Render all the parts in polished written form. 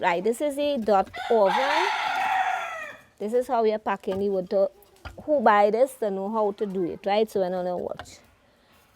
Right, this is a dot oven. This is how you're packing the wood. Who buy this, they know how to do it, right? So we're not gonna watch.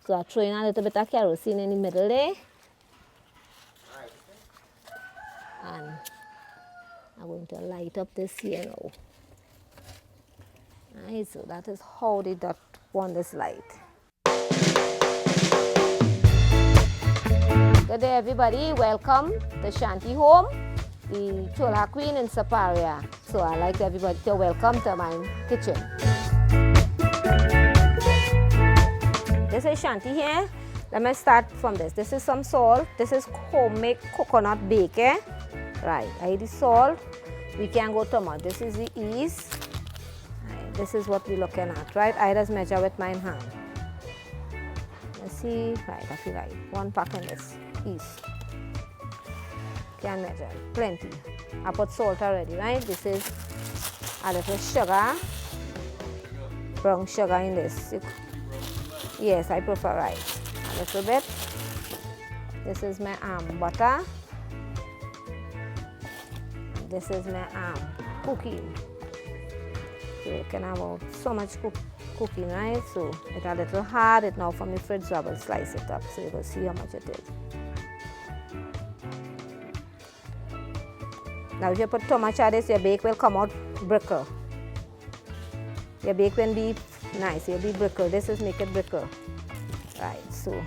So I throw in a little bit of kerosene in the middle there. And I'm going to light up this here now. Right, so that is how the dot one is light. Good day everybody, welcome to Shanty home, the Chulha queen in Siparia. So I'd like everybody to welcome to my kitchen. This is Shanty here. Let me start from this. This is some salt. This is homemade coconut bacon. Right, I need the salt. We can go tomato. This is the yeast. Right, this is what we're looking at, right? I just measure with my hand. Let's see, right, I feel like 1 pack in this yeast. Can measure, plenty. I put salt already, right? This is a little sugar, brown sugar in this. Yes, I prefer rice. A little bit. This is my butter. This is my cooking. So you can have so much cooking, right? So it's a little hard. It's now from the fridge, so I will slice it up so you will see how much it is. Now if you put too much of this, your bake will come out brittle. Your bake will be nice, it'll be brittle. This is make it brittle. Right, so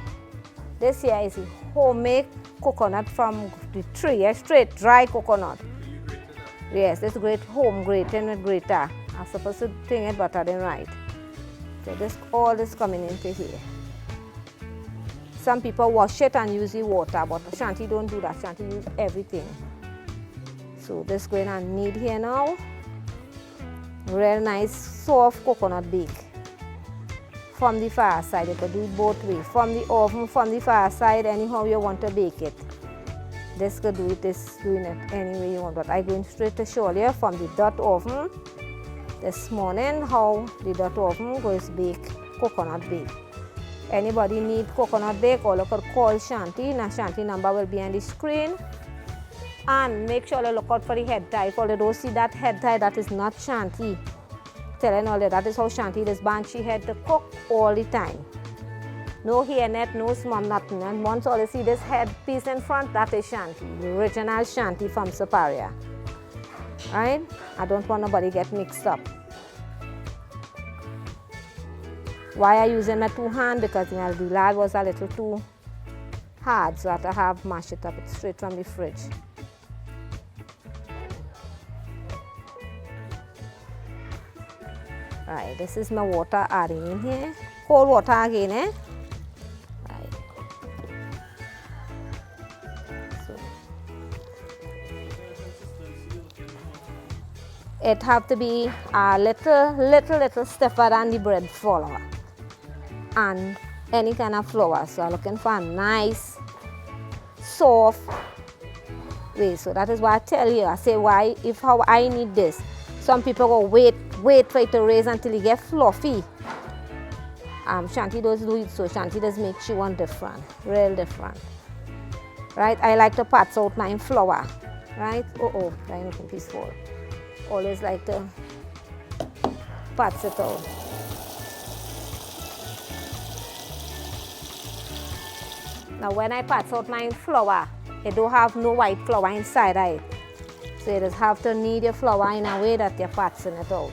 this here is homemade coconut from the tree, straight dry coconut. Yes, this great home grating with grater. I'm supposed to think it, but I didn't write. So this all is coming into here. Some people wash it and use the water, but Shanty don't do that. Shanty use everything. So this going to knead here now. Real nice soft coconut bake. From the far side, you can do it both ways. From the oven, from the far side, anyhow you want to bake it. This could do it, this doing it any way you want, but I'm going straight to show you from the dot oven this morning how the dot oven goes bake coconut bake. Anybody need coconut bake, or you could call Shanty. Now Shanty number will be on the screen. And make sure you look out for the head tie. If you don't see that head tie, that is not Shanty. Telling all that is how Shanty this banshee head to cook all the time. No hairnet, no smum, nothing. And once all you see this head piece in front, that is Shanty, the original Shanty from Siparia. Right? I don't want nobody get mixed up. Why I using my 2 hands? Because the lard was a little too hard, so I have to have mash it up. It's straight from the fridge. Right, this is my water adding in here. Cold water again, eh? Right. So it have to be a little stiffer than the bread flour and any kind of flour. So I'm looking for a nice, soft way. So that is why I tell you. I say why, if how I need this. Some people go wait for it to raise until it get fluffy. Shanty does do it, so Shanty does make she one different, real different. Right? I like to pat out my flour. Right? I'm looking peaceful. Always like to pat it out. Now when I pat out my flour, it don't have no white flour inside it. So you just have to knead your flour in a way that you're patting it out.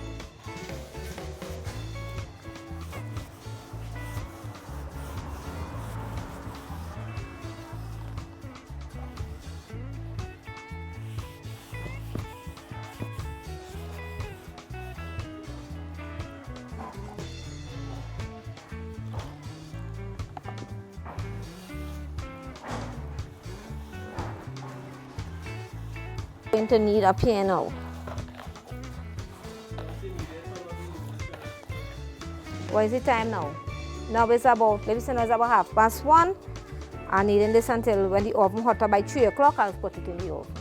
Going to knead up here now. What is the time now? Now it's about, maybe it's about 1:30. I'm kneading this until when the oven hotter by 3 o'clock, I'll put it in the oven.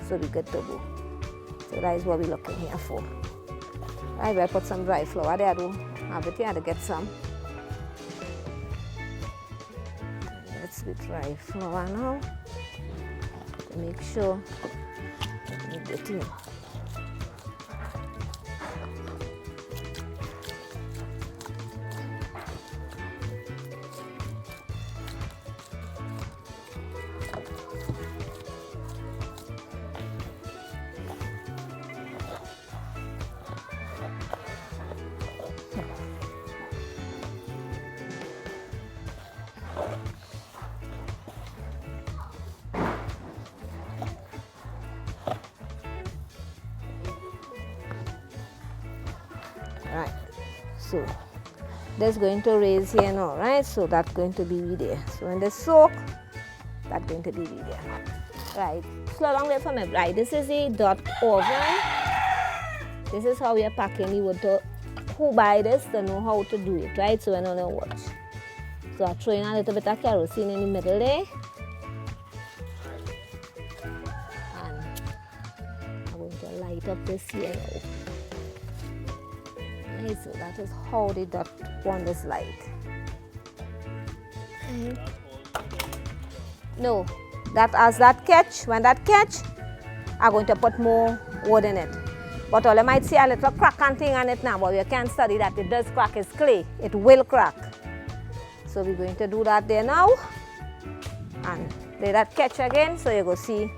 So we're good to go. So that is what we're looking here for. I will put some dry flour there. I don't have it here to get some. Let's be dry flour now. To make sure it in. Right, so that's going to raise here now, right? So that's going to be there. So when they soak, that's going to be there. Right, slow down there for me. Right, this is the dot oven. This is how we are packing the water. Who buy this, they know how to do it, right? So we're not going to watch. So I'm throwing a little bit of kerosene in the middle there. And I'm going to light up this here now. So that is how the dot one is light. No, that as that catch, when that catch, I'm going to put more wood in it. But all you might see a little crack and thing on it now, but you can't study that it does crack. It's clay, it will crack. So we're going to do that there now. And let that catch again, so you go see.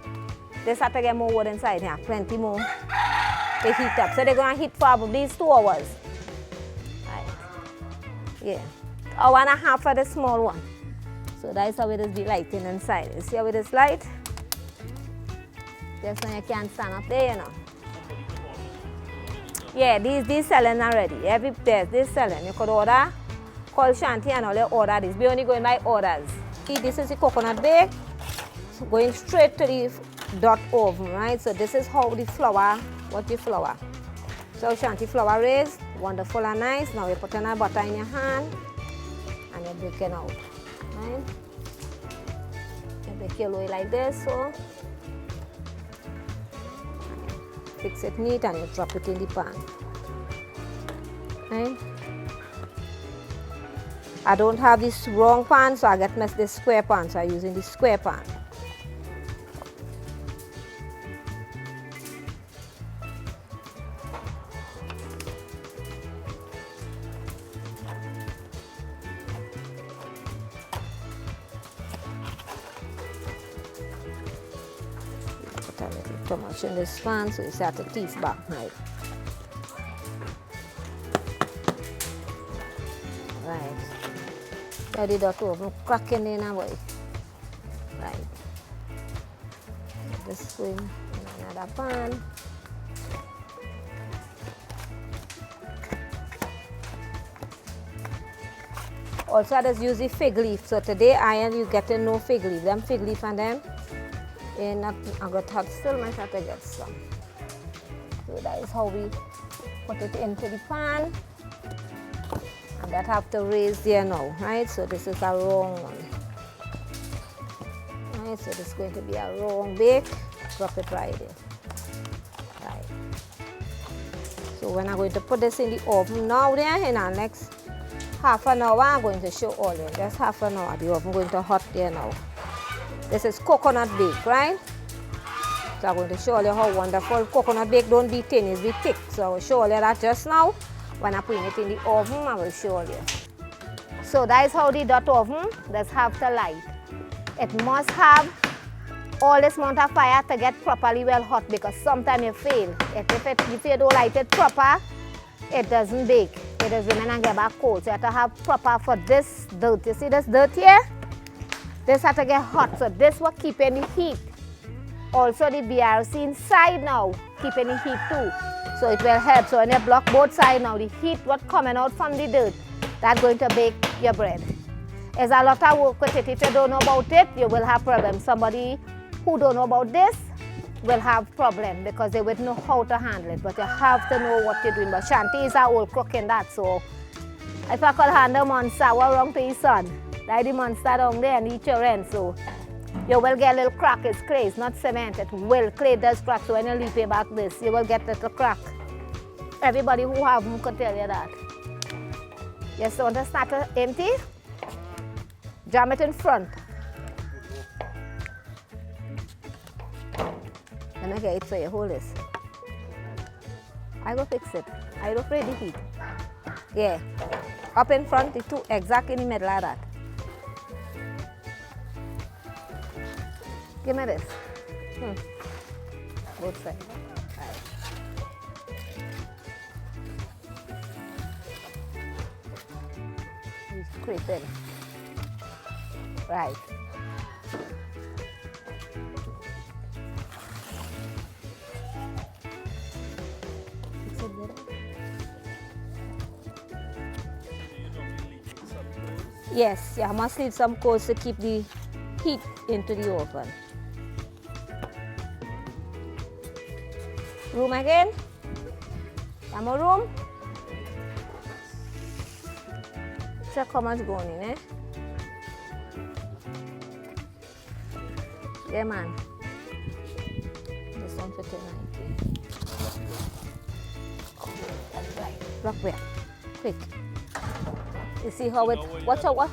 This have to get more wood inside here, plenty more. They heat up. So they're going to heat for probably 2 hours. Yeah, hour and a half for the small one. So that's how it is be lighting inside. You see how it is light? Just when you can't stand up there, you know. Yeah, these selling already. Every place they're selling. You could order, call Shanty and all you order this. We only going by orders. See, this is the coconut bake. So going straight to the dot oven, right? So this is how the flour, what the flour. So Shanty flour raised, wonderful and nice. Now you're putting a butter in your hand and you're breaking out, right? You break your loaf like this, so fix it neat and you drop it in the pan, right? I don't have this wrong pan, so I get this square pan, so I'm using the square pan. Too much in this pan, so you have to teeth back, right? Right. Now the dot oven cracking in a way. Right. This going in another pan. Also, I just use the fig leaf. So today you getting no fig leaf. Them fig leaf and them. And I got to still might have to get some. So that is how we put it into the pan. And that have to raise there now, right? So this is a round one. Right, so this is going to be a round bake. Drop it right there. Right. So when I'm going to put this in the oven now there, in our next half an hour, I'm going to show all you. Just half an hour, the oven going to hot there now. This is coconut bake, right? So I'm going to show you how wonderful coconut bake. Don't be thin, it's be thick. So I will show you that just now. When I put it in the oven, I will show you. So that is how the dot oven does have to light. It must have all this amount of fire to get properly well hot, because sometimes you fail. If you don't light it proper, it doesn't bake. It does remain and get back cold. So you have to have proper for this dirt. You see this dirt here? This has to get hot, so this will keep any heat. Also the BRC inside now, keep any heat too. So it will help. So when you block both sides now, the heat what coming out from the dirt, that's going to bake your bread. There's a lot of work with it. If you don't know about it, you will have problems. Somebody who don't know about this will have problem because they wouldn't know how to handle it. But you have to know what you're doing. But Shanty is our old cook in that, so if I could handle monster, what wrong to his son? Like the monster down there and the children, so you will get a little crack. It's clay, it's not cement. It will, clay does crack, so when you leap it back this, you will get a little crack. Everybody who have them could tell you that. You just want to start empty, jam it in front. Let me get it so you hold this. I go fix it. I don't afraid the heat. Yeah. Up in front, the two exact in the middle like that. Give me this. Both sides. Right. He's scraping. Right. Fix it good. Yes, yeah, I must leave some coals to keep the heat into the oven. Room again? Some more room? Check how much going in, eh? Yeah, man. This one for 290. Oh, that's right. Block where? Quick. You see how it, watch out, watch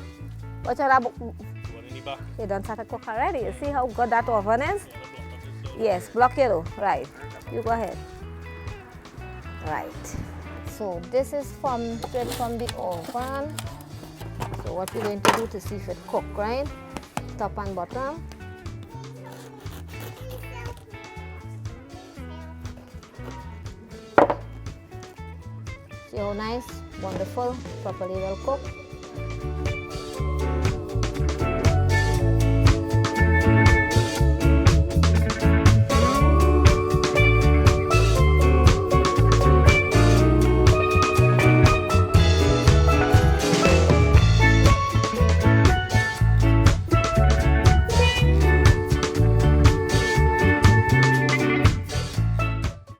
out that One in the back. you done start to cook already. You see how good that oven is? Yes, block it though. Right. You go ahead. Right. So this is straight from the oven. So what we're going to do to see if it cook, right? Top and bottom. See how nice, wonderful, properly well cooked.